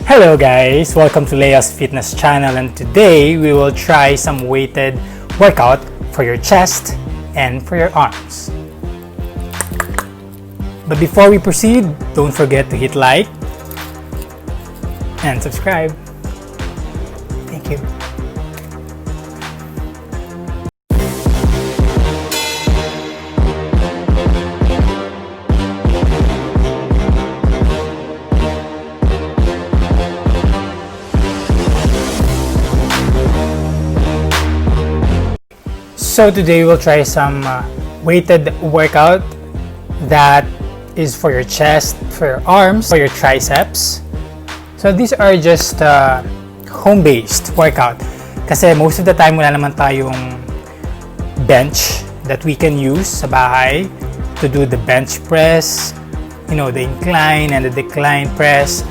Hello guys, welcome to Lea's Fitness channel, and today we will try some weighted workout for your chest and for your arms. But before we proceed, don't forget to hit like and subscribe. Thank you. So today we'll try some weighted workout that is for your chest, for your arms, for your triceps. So these are just home-based workout. Kasi most of the time wala naman tayong bench that we can use sa bahay to do the bench press, you know, the incline and the decline press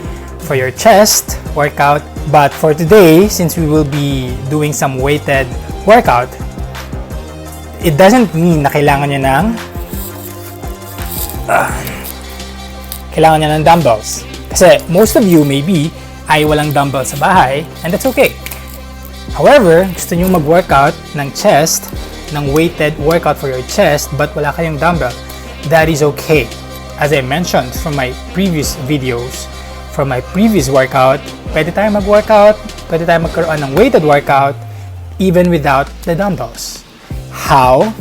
for your chest workout. But for today, since we will be doing some weighted workout, it doesn't mean na kailangan nyo ng dumbbells. Kasi most of you maybe ay walang dumbbells sa bahay, and that's okay. However, gusto nyo mag-workout ng chest, ng weighted workout for your chest, but wala kayong dumbbell, that is okay. As I mentioned from my previous videos, from my previous workout, pwede tayo mag-workout, pwede tayo magkaroon ng weighted workout even without the dumbbells. How?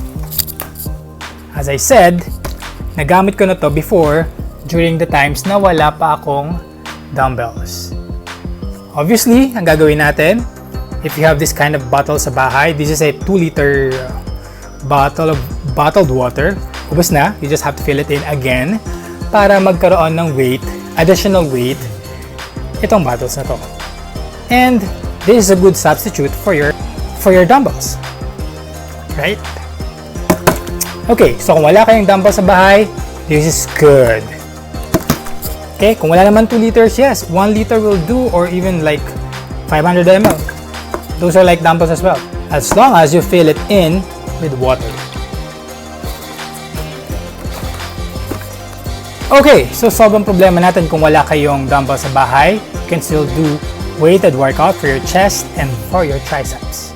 As I said, nagamit ko na to before during the times na wala pa akong dumbbells. Obviously, ang gagawin natin, if you have this kind of bottle sa bahay, this is a 2-liter bottle of bottled water. Ubus na, you just have to fill it in again para magkaroon ng weight, additional weight, itong bottles na to. And this is a good substitute for your dumbbells. Right? Okay, so kung wala kayong dumbbell sa bahay, this is good. Okay, kung wala naman 2 liters, yes, 1 liter will do, or even like 500 ml. Those are like dumbbells as well, as long as you fill it in with water. Okay, so solve ang problema natin kung wala kayong dumbbell sa bahay. You can still do weighted workout for your chest and for your triceps.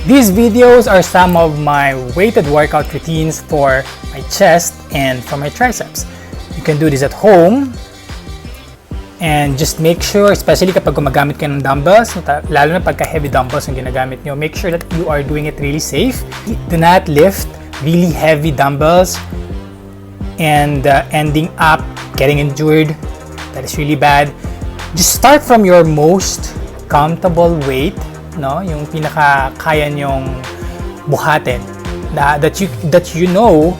These videos are some of my weighted workout routines for my chest and for my triceps. You can do this at home, and just make sure, especially kapag gumagamit ka ng dumbbells, lalo na pagka heavy dumbbells ang ginagamit nyo, make sure that you are doing it really safe. Do not lift really heavy dumbbells and ending up getting injured. That is really bad. Just start from your most comfortable weight, no, yung pinaka kaya nyong buhatin, that you know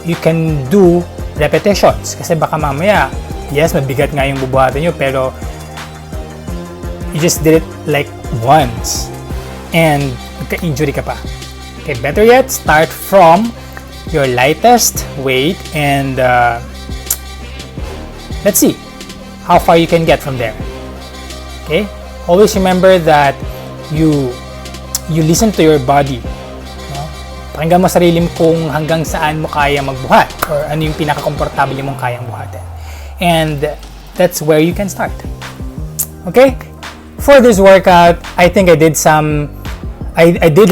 you can do repetitions. Kasi baka mamaya, yes, mabigat nga yung bubuhatin nyo, pero you just did it like once and magka-injury ka pa. Okay, better yet, start from your lightest weight and let's see how far you can get from there. Okay, always remember that you listen to your body, no? Pakinggan mo sarili mo kung hanggang saan mo kaya magbuhat, or ano yung pinaka-komportable mong kayang buhatin, and that's where you can start. Okay, for this workout, I think I did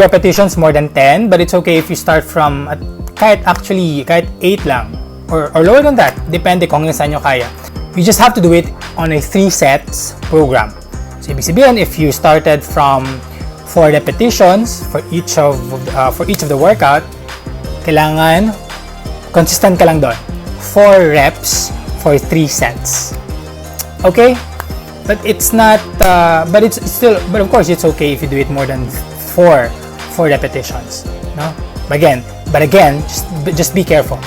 repetitions more than 10, but it's okay if you start from kahit 8 lang, or lower than that, depende kung hanggang saan nyo kaya. You just have to do it on a 3 sets program. So, ibig sabihin, if you started from 4 repetitions for each of the workout, kailangan consistent ka lang doon. 4 reps for 3 sets. Okay? But it's not, but of course, it's okay if you do it more than 4 repetitions. No? But again, just be careful.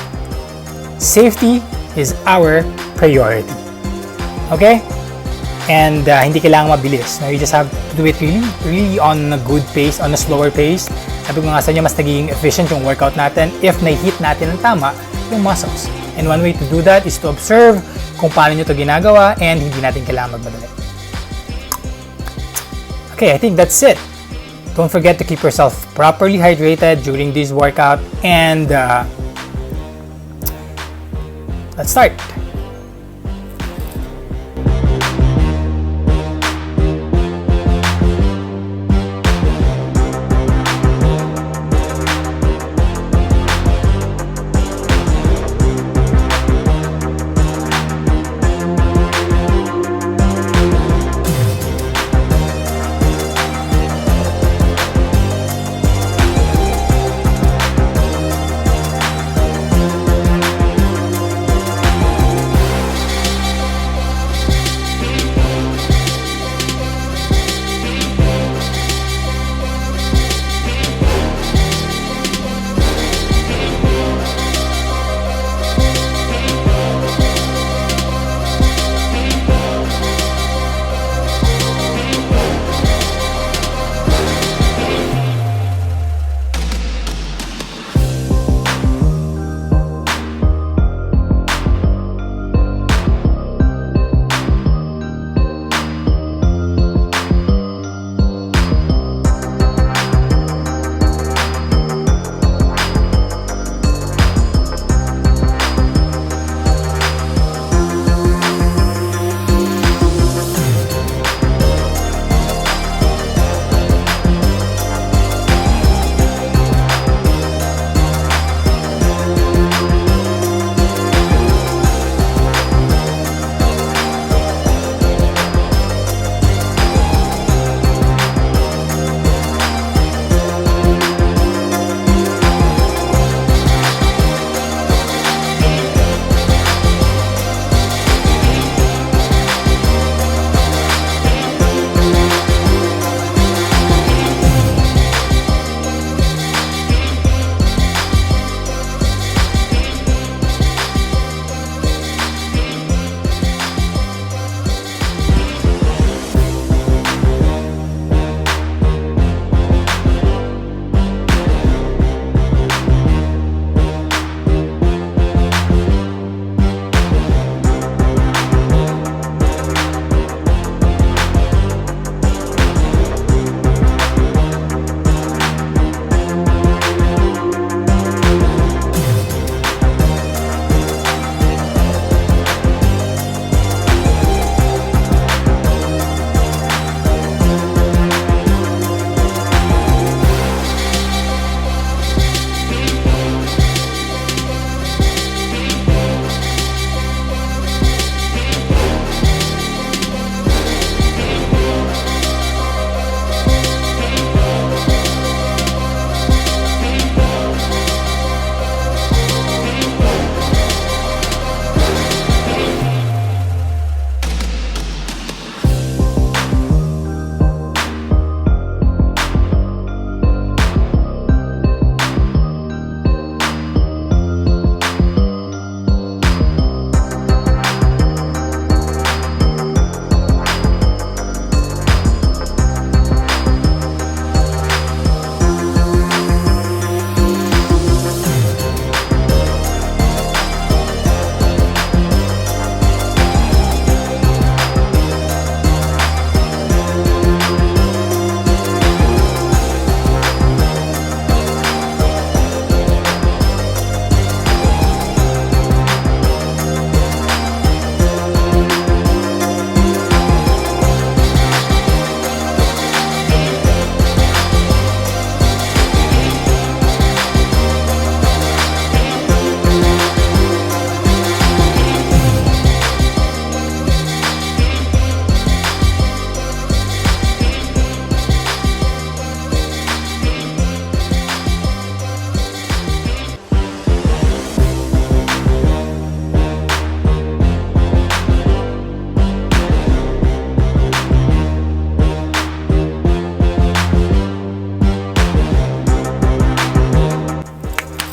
Safety is our priority. Okay? And hindi kailangan mabilis. No? You just have to do it really on a good pace, on a slower pace. Sabi ko nga sa inyo, mas nagiging efficient yung workout natin if na-hit natin ng tama yung muscles. And one way to do that is to observe kung paano nyo ito ginagawa, and hindi natin kailangan magmadali. Okay, I think that's it. Don't forget to keep yourself properly hydrated during this workout, and let's start.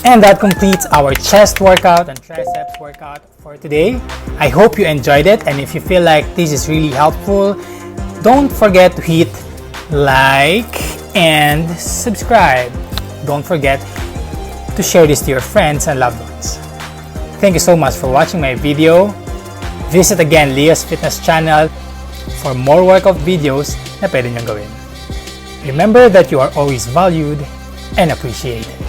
And that completes our chest workout and triceps workout for today. I hope you enjoyed it, and if you feel like this is really helpful, don't forget to hit like and subscribe. Don't forget to share this to your friends and loved ones. Thank you so much for watching my video. Visit again Leah's Fitness channel for more workout videos na pwede niyong gawin. Remember that you are always valued and appreciated.